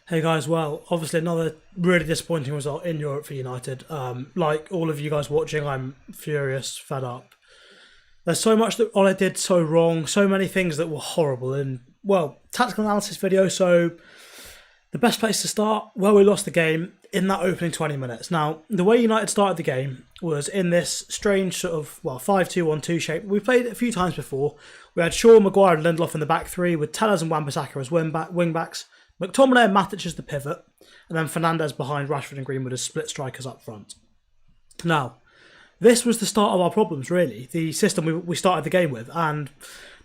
Hey guys, well, obviously another really disappointing result in Europe for United. Like all of you guys watching, I'm furious, fed up. There's so much that Ole did so wrong, so many things that were horrible. And, well, tactical analysis video, so the best place to start, well, we lost the game in that opening 20 minutes. Now, the way United started the game was in this strange sort of, 5-2-1-2 shape. We played it a few times before. We had Shaw, Maguire and Lindelof in the back three with Tellers and Wan-Bissaka as wing backs. McTominay and Matic as the pivot, and then Fernandes behind Rashford and Greenwood as split strikers up front. Now, this was the start of our problems, really, the system we started the game with, and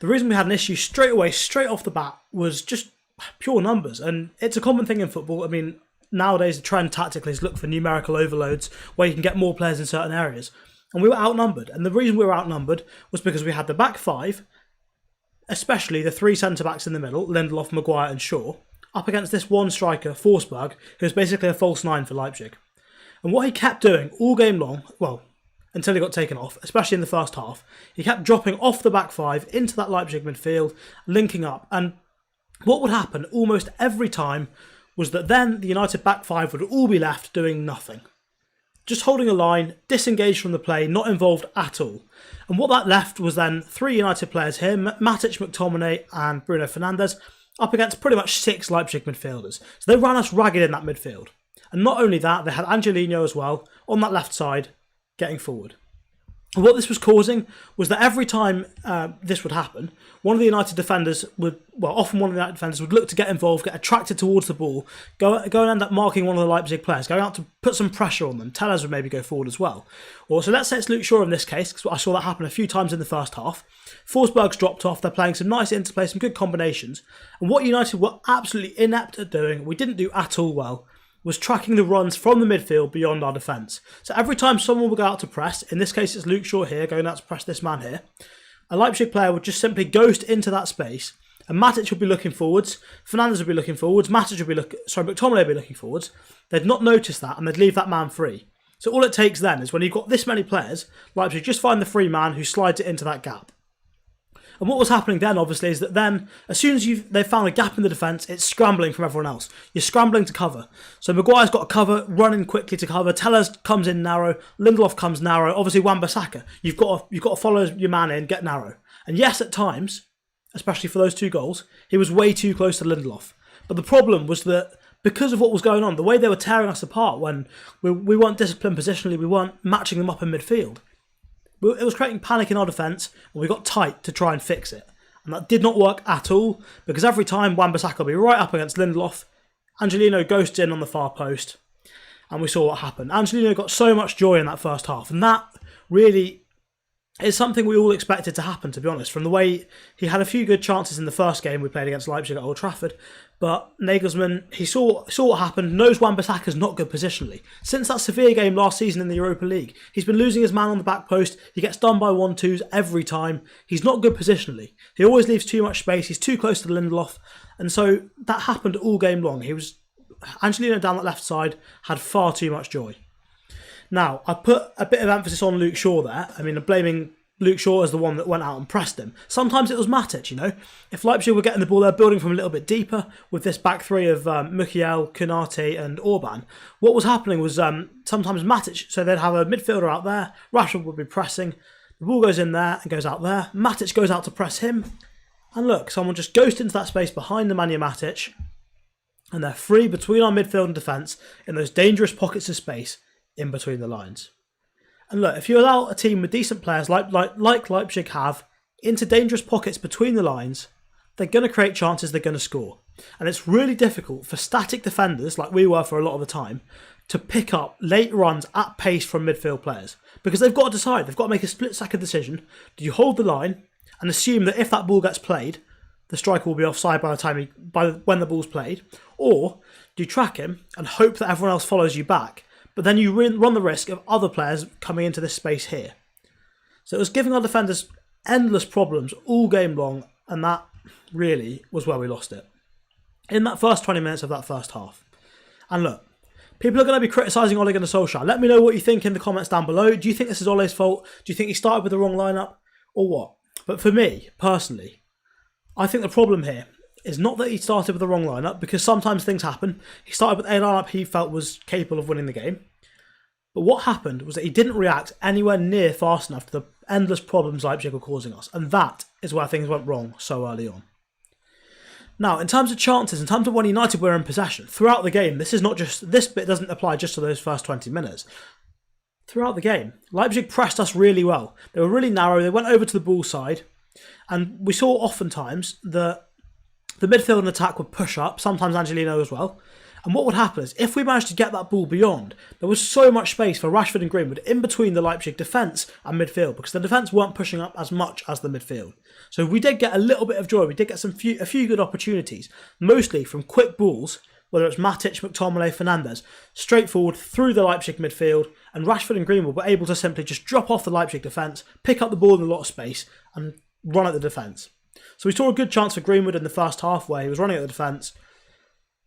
the reason we had an issue straight away, straight off the bat, was just pure numbers, and it's a common thing in football. I mean, nowadays the trend tactically is look for numerical overloads where you can get more players in certain areas, and we were outnumbered, and the reason we were outnumbered was because we had the back five, especially the three centre-backs in the middle, Lindelof, Maguire and Shaw, up against this one striker, Forsberg, who was basically a false nine for Leipzig. And what he kept doing all game long, well, until he got taken off, especially in the first half, he kept dropping off the back five into that Leipzig midfield, linking up. And what would happen almost every time was that then the United back five would all be left doing nothing. Just holding a line, disengaged from the play, not involved at all. And what that left was then three United players here, Matic, McTominay and Bruno Fernandes, up against pretty much six Leipzig midfielders. So they ran us ragged in that midfield. And not only that, they had Angelino as well, on that left side, getting forward. And what this was causing was that every time this would happen, one of the United defenders would, often one of the United defenders would look to get involved, get attracted towards the ball, go and end up marking one of the Leipzig players, going out to put some pressure on them. Tellers would maybe go forward as well. Or so let's say it's Luke Shaw in this case, because I saw that happen a few times in the first half. Forsberg's dropped off, they're playing some nice interplay, some good combinations. And what United were absolutely inept at doing, we didn't do at all well, was tracking the runs from the midfield beyond our defence. So every time someone would go out to press, in this case it's Luke Shaw here, going out to press this man here, a Leipzig player would just simply ghost into that space, and Matic would be looking forwards, Fernandes would be looking forwards, McTominay would be looking forwards. They'd not notice that, and they'd leave that man free. So all it takes then is when you've got this many players, Leipzig just find the free man who slides it into that gap. And what was happening then, obviously, is that then, as soon as they've found a gap in the defence, it's scrambling from everyone else. You're scrambling to cover. So Maguire's got to cover, running quickly to cover. Tellers comes in narrow. Lindelof comes narrow. Obviously, Wan-Bissaka. You've got to follow your man in, get narrow. And yes, at times, especially for those two goals, he was way too close to Lindelof. But the problem was that because of what was going on, the way they were tearing us apart when we weren't disciplined positionally, we weren't matching them up in midfield. It was creating panic in our defence, and we got tight to try and fix it. And that did not work at all, because every time Wan-Bissaka will be right up against Lindelof, Angelino ghosts in on the far post, and we saw what happened. Angelino got so much joy in that first half, and that really is something we all expected to happen, to be honest, from the way he had a few good chances in the first game we played against Leipzig at Old Trafford. But Nagelsmann, he saw what happened, knows Wan-Bissaka's not good positionally. Since that Sevilla game last season in the Europa League, he's been losing his man on the back post. He gets done by 1-2s every time. He's not good positionally. He always leaves too much space. He's too close to Lindelof. And so that happened all game long. Angelino down that left side had far too much joy. Now, I put a bit of emphasis on Luke Shaw there. I mean, I'm blaming Luke Shaw as the one that went out and pressed him. Sometimes it was Matic, you know. If Leipzig were getting the ball, they're building from a little bit deeper with this back three of Mukiel, Konate and Orban. What was happening was sometimes Matic, so they'd have a midfielder out there, Rashford would be pressing, the ball goes in there and goes out there, Matic goes out to press him, and look, someone just goes into that space behind the Nemanja Matic, and they're free between our midfield and defence in those dangerous pockets of space in between the lines. And look, if you allow a team with decent players like Leipzig have into dangerous pockets between the lines, they're going to create chances, they're going to score. And it's really difficult for static defenders, like we were for a lot of the time, to pick up late runs at pace from midfield players. Because they've got to decide, they've got to make a split-second decision. Do you hold the line and assume that if that ball gets played, the striker will be offside when the ball's played? Or do you track him and hope that everyone else follows you back? But then you run the risk of other players coming into this space here. So it was giving our defenders endless problems all game long, and that really was where we lost it. In that first 20 minutes of that first half. And look, people are going to be criticising Ole Gunnar Solskjaer. Let me know what you think in the comments down below. Do you think this is Ole's fault? Do you think he started with the wrong lineup? Or what? But for me, personally, I think the problem here, is not that he started with the wrong lineup, because sometimes things happen. He started with a lineup he felt was capable of winning the game. But what happened was that he didn't react anywhere near fast enough to the endless problems Leipzig were causing us. And that is where things went wrong so early on. Now, in terms of chances, in terms of when United were in possession, throughout the game, this bit doesn't apply just to those first 20 minutes. Throughout the game, Leipzig pressed us really well. They were really narrow, they went over to the ball side, and we saw oftentimes that the midfield and attack would push up, sometimes Angelino as well. And what would happen is, if we managed to get that ball beyond, there was so much space for Rashford and Greenwood in between the Leipzig defence and midfield, because the defence weren't pushing up as much as the midfield. So we did get a little bit of joy. We did get a few good opportunities, mostly from quick balls, whether it's Matic, McTominay, Fernandes, straight forward through the Leipzig midfield, and Rashford and Greenwood were able to simply just drop off the Leipzig defence, pick up the ball in a lot of space, and run at the defence. So we saw a good chance for Greenwood in the first half where he was running at the defence,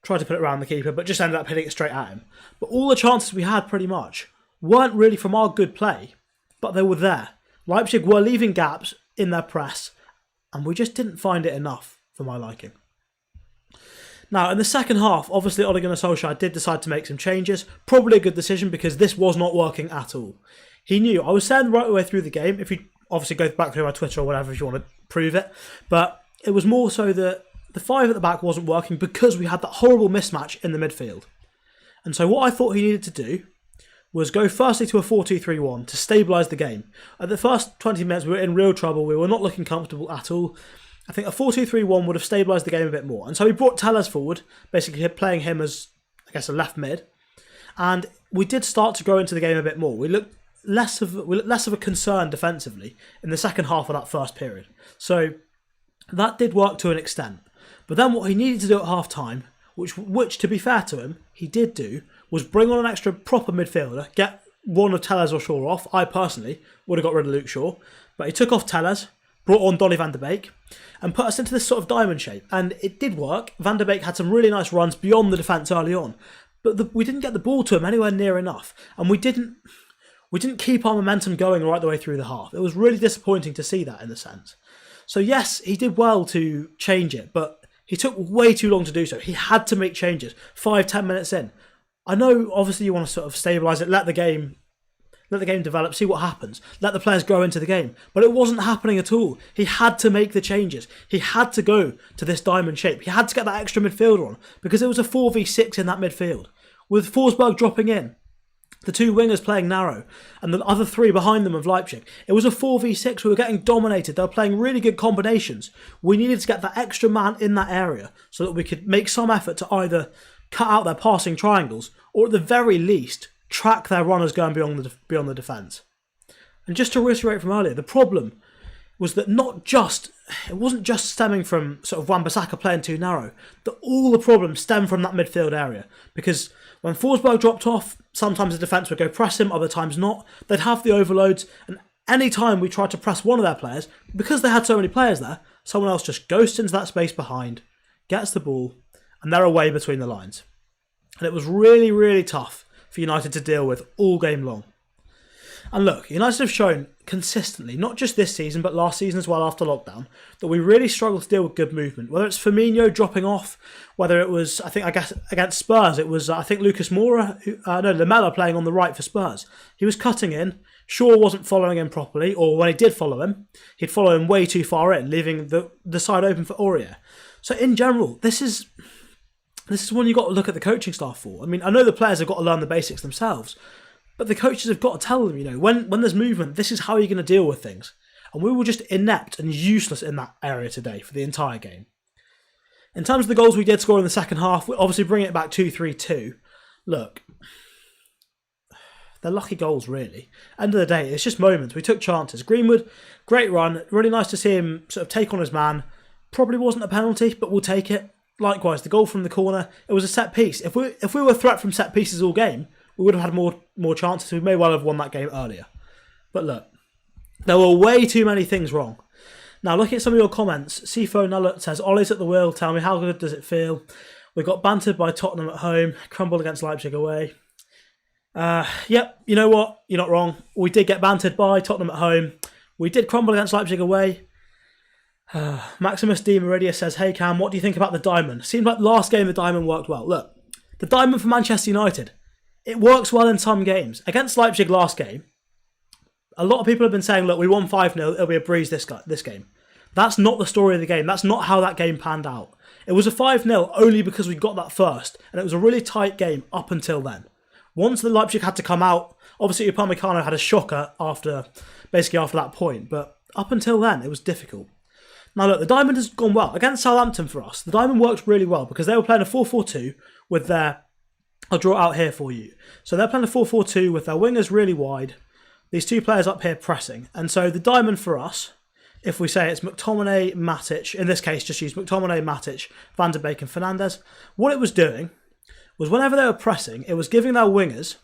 tried to put it around the keeper, but just ended up hitting it straight at him. But all the chances we had pretty much weren't really from our good play, but they were there. Leipzig were leaving gaps in their press, and we just didn't find it enough for my liking. Now, in the second half, obviously Ole Gunnar Solskjaer did decide to make some changes. Probably a good decision, because this was not working at all. He knew. I was saying right away through the game, if you obviously go back through my Twitter or whatever if you want to prove it, but it was more so that the five at the back wasn't working because we had that horrible mismatch in the midfield. And so what I thought he needed to do was go firstly to a 4-2-3-1 to stabilise the game. At the first 20 minutes we were in real trouble, we were not looking comfortable at all. I think a 4-2-3-1 would have stabilised the game a bit more. And so he brought Telles forward, basically playing him as, I guess, a left mid. And we did start to grow into the game a bit more. We looked less of a concern defensively in the second half of that first period. So that did work to an extent. But then what he needed to do at half-time, which to be fair to him, he did do, was bring on an extra proper midfielder, get one of Telles or Shaw off. I personally would have got rid of Luke Shaw. But he took off Telles, brought on Donny van de Beek, and put us into this sort of diamond shape. And it did work. Van de Beek had some really nice runs beyond the defence early on. But we didn't get the ball to him anywhere near enough. And we didn't keep our momentum going right the way through the half. It was really disappointing to see that in a sense. So yes, he did well to change it, but he took way too long to do so. He had to make changes 5-10 minutes in. I know obviously you want to sort of stabilise it, let the game develop, see what happens, let the players grow into the game. But it wasn't happening at all. He had to make the changes. He had to go to this diamond shape. He had to get that extra midfielder on, because it was a 4v6 in that midfield. With Forsberg dropping in, the two wingers playing narrow, and the other three behind them of Leipzig. It was a 4v6. We were getting dominated. They were playing really good combinations. We needed to get that extra man in that area so that we could make some effort to either cut out their passing triangles or at the very least track their runners going beyond the defence. And just to reiterate from earlier, the problem was that it wasn't just stemming from sort of Wan-Bissaka playing too narrow. That all the problems stem from that midfield area, because when Forsberg dropped off, sometimes the defence would go press him, other times not. They'd have the overloads, and any time we tried to press one of their players, because they had so many players there, someone else just ghosts into that space behind, gets the ball, and they're away between the lines. And it was really, really tough for United to deal with all game long. And look, United have shown consistently, not just this season, but last season as well after lockdown, that we really struggle to deal with good movement. Whether it's Firmino dropping off, whether it was, I guess against Spurs, it was, Lucas Moura, Lamella playing on the right for Spurs. He was cutting in. Shaw wasn't following him properly, or when he did follow him, he'd follow him way too far in, leaving the side open for Aurier. So in general, this is one you've got to look at the coaching staff for. I mean, I know the players have got to learn the basics themselves, but the coaches have got to tell them, when there's movement, this is how you're going to deal with things. And we were just inept and useless in that area today for the entire game. In terms of the goals we did score in the second half, we're obviously bringing it back 2-3-2. Look, they're lucky goals, really. End of the day, it's just moments. We took chances. Greenwood, great run. Really nice to see him sort of take on his man. Probably wasn't a penalty, but we'll take it. Likewise, the goal from the corner, it was a set piece. If we were a threat from set pieces all game, we would have had more chances. We may well have won that game earlier. But look, there were way too many things wrong. Now, looking at some of your comments, Sifo Nullet says, Ollie's at the wheel, tell me how good does it feel? We got bantered by Tottenham at home, crumbled against Leipzig away. Yep, you know what? You're not wrong. We did get bantered by Tottenham at home. We did crumble against Leipzig away. Maximus D. Meridia says, hey Cam, what do you think about the diamond? Seems like last game the diamond worked well. Look, the diamond for Manchester United, it works well in some games. Against Leipzig last game, a lot of people have been saying, look, we won 5-0, it'll be a breeze this game. That's not the story of the game. That's not how that game panned out. It was a 5-0 only because we got that first, and it was a really tight game up until then. Once the Leipzig had to come out, obviously Upamecano had a shocker after that point, but up until then, it was difficult. Now look, the diamond has gone well. Against Southampton for us, the diamond works really well because they were playing a 4-4-2 with their... I'll draw it out here for you. So they're playing a 4-4-2 with their wingers really wide, these two players up here pressing. And so the diamond for us, if we say it's McTominay, Matic, in this case just use McTominay, Matic, Van der Beek and Fernandes, what it was doing was whenever they were pressing, it was giving their wingers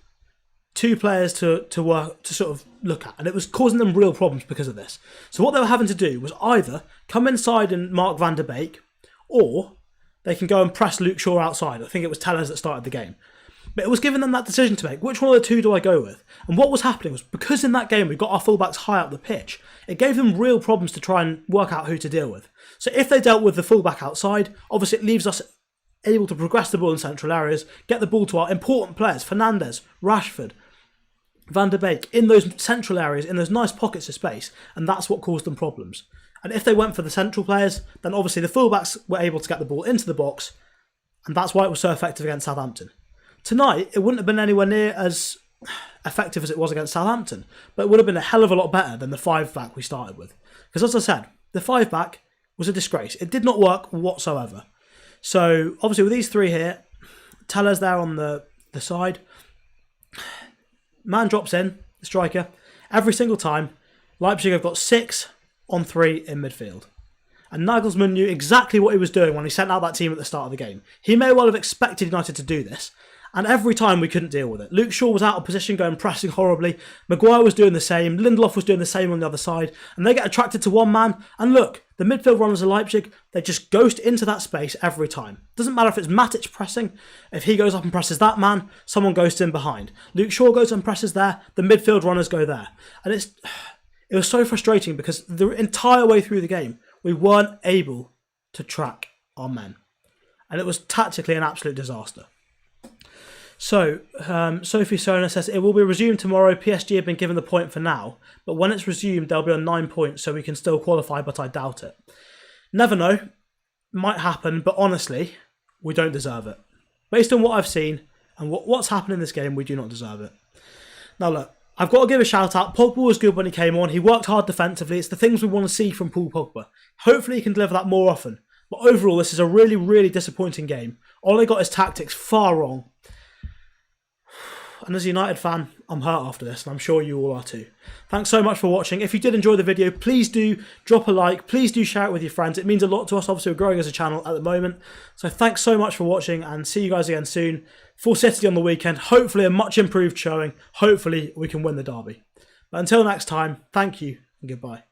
two players to work to sort of look at, and it was causing them real problems because of this. So what they were having to do was either come inside and mark Van der Beek, or they can go and press Luke Shaw outside. I think it was Tellers that started the game. But it was giving them that decision to make. Which one of the two do I go with? And what was happening was, because in that game we got our fullbacks high up the pitch, it gave them real problems to try and work out who to deal with. So if they dealt with the fullback outside, obviously it leaves us able to progress the ball in central areas, get the ball to our important players, Fernandes, Rashford, Van der Beek, in those central areas, in those nice pockets of space, and that's what caused them problems. And if they went for the central players, then obviously the fullbacks were able to get the ball into the box, and that's why it was so effective against Southampton. Tonight, it wouldn't have been anywhere near as effective as it was against Southampton, but it would have been a hell of a lot better than the 5-back we started with. Because as I said, the 5-back was a disgrace. It did not work whatsoever. So obviously with these three here, Tellers there on the side, man drops in, the striker, every single time. Leipzig have got 6 on 3 in midfield. And Nagelsmann knew exactly what he was doing when he sent out that team at the start of the game. He may well have expected United to do this, and every time we couldn't deal with it. Luke Shaw was out of position, going pressing horribly. Maguire was doing the same. Lindelof was doing the same on the other side. And they get attracted to one man. And look, the midfield runners of Leipzig, they just ghost into that space every time. Doesn't matter if it's Matic pressing. If he goes up and presses that man, someone goes in behind. Luke Shaw goes and presses there. The midfield runners go there. And it was so frustrating because the entire way through the game, we weren't able to track our men. And it was tactically an absolute disaster. So, Sophie Sona says, it will be resumed tomorrow. PSG have been given the point for now, but when it's resumed, they'll be on 9 points, so we can still qualify, but I doubt it. Never know. Might happen, but honestly, we don't deserve it. Based on what I've seen and what's happened in this game, we do not deserve it. Now look, I've got to give a shout out. Pogba was good when he came on. He worked hard defensively. It's the things we want to see from Paul Pogba. Hopefully he can deliver that more often. But overall, this is a really, really disappointing game. Ole got his tactics far wrong. And as a United fan, I'm hurt after this, and I'm sure you all are too. Thanks so much for watching. If you did enjoy the video, please do drop a like. Please do share it with your friends. It means a lot to us. Obviously, we're growing as a channel at the moment. So thanks so much for watching, and see you guys again soon. Full City on the weekend. Hopefully a much improved showing. Hopefully we can win the derby. But until next time, thank you and goodbye.